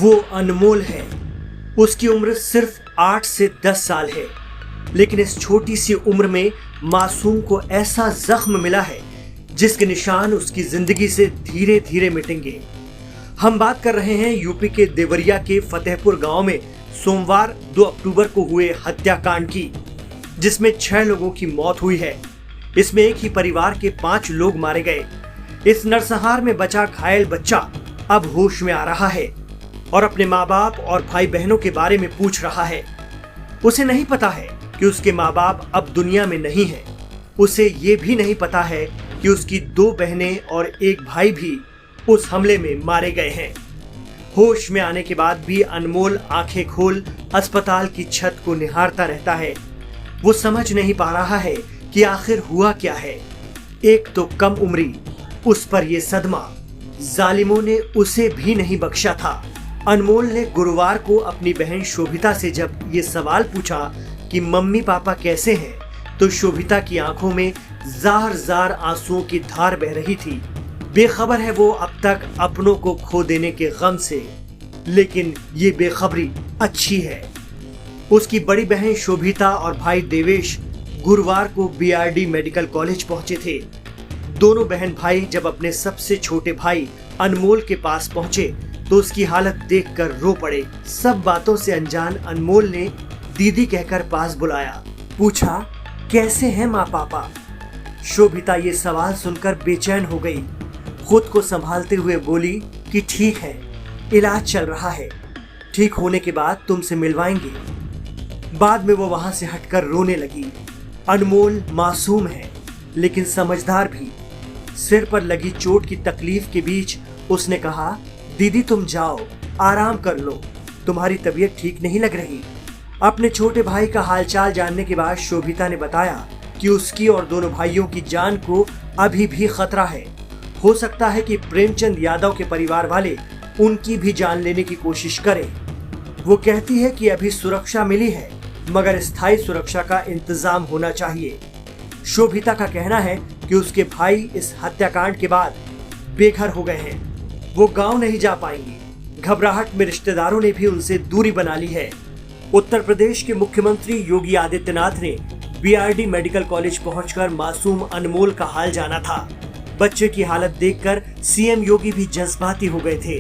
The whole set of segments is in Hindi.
वो अनमोल है। उसकी उम्र सिर्फ 8 से 10 साल है, लेकिन इस छोटी सी उम्र में मासूम को ऐसा जख्म मिला है जिसके निशान उसकी जिंदगी से धीरे धीरे मिटेंगे। हम बात कर रहे हैं यूपी के देवरिया के फतेहपुर गांव में सोमवार 2 अक्टूबर को हुए हत्याकांड की, जिसमें 6 लोगों की मौत हुई है। इसमें एक ही परिवार के 5 लोग मारे गए। इस नरसंहार में बचा घायल बच्चा अब होश में आ रहा है और अपने माँ बाप और भाई बहनों के बारे में पूछ रहा है। उसे नहीं पता है कि उसके माँ बाप अब दुनिया में नहीं है। उसे ये भी नहीं पता है कि उसकी 2 बहनें और एक भाई भी उस हमले में मारे गए हैं। होश में आने के बाद भी अनमोल आंखें खोल अस्पताल की छत को निहारता रहता है। वो समझ नहीं पा रहा है कि आखिर हुआ क्या है। एक तो कम उम्री, उस पर ये सदमा। जालिमों ने उसे भी नहीं बख्शा था। अनमोल ने गुरुवार को अपनी बहन शोभिता से जब ये सवाल पूछा कि मम्मी पापा कैसे हैं, तो शोभिता की आंखों में जार जार आंसुओं की धार बह रही थी। बेखबर है वो अब तक अपनों को खो देने के गम से, लेकिन ये बेखबरी अच्छी है। उसकी बड़ी बहन शोभिता और भाई देवेश गुरुवार को बीआरडी मेडिकल कॉलेज पहुंचे थे। दोनों बहन भाई जब अपने सबसे छोटे भाई अनमोल के पास पहुंचे तो उसकी हालत देखकर रो पड़े। सब बातों से अनजान अनमोल ने दीदी कहकर पास बुलाया। पूछा, कैसे हैं माँ पापा? शोभिता ये सवाल सुनकर बेचैन हो गई। खुद को संभालते हुए बोली कि ठीक है, इलाज चल रहा है, ठीक होने के बाद तुमसे मिलवाएंगे। बाद में वो वहां से हटकर रोने लगी। अनमोल मासूम है लेकिन समझदार भी। सिर पर लगी चोट की तकलीफ के बीच उसने कहा, दीदी तुम जाओ, आराम कर लो, तुम्हारी तबीयत ठीक नहीं लग रही। अपने छोटे भाई का हालचाल जानने के बाद शोभिता ने बताया कि उसकी और दोनों भाइयों की जान को अभी भी खतरा है। हो सकता है कि प्रेमचंद यादव के परिवार वाले उनकी भी जान लेने की कोशिश करें। वो कहती है कि अभी सुरक्षा मिली है, मगर स्थायी सुरक्षा का इंतजाम होना चाहिए। शोभिता का कहना है कि उसके भाई इस हत्याकांड के बाद बेघर हो गए हैं। वो गांव नहीं जा पाएंगे। घबराहट में रिश्तेदारों ने भी उनसे दूरी बना ली है। उत्तर प्रदेश के मुख्यमंत्री योगी आदित्यनाथ ने बीआरडी मेडिकल कॉलेज पहुंचकर मासूम अनमोल का हाल जाना था। बच्चे की हालत देखकर सीएम योगी भी जज्बाती हो गए थे।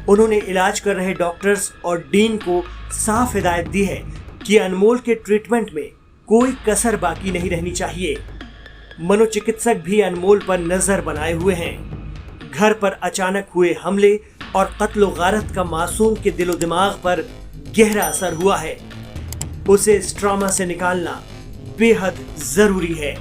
उन्होंने इलाज कर रहे डॉक्टर्स और डीन को साफ हिदायत दी है कि अनमोल के ट्रीटमेंट में कोई कसर बाकी नहीं रहनी चाहिए। मनोचिकित्सक भी अनमोल पर नजर बनाए हुए हैं। घर पर अचानक हुए हमले और कत्ल गारत का मासूम के दिलो दिमाग पर गहरा असर हुआ है। उसे इस ट्रॉमा से निकालना बेहद जरूरी है।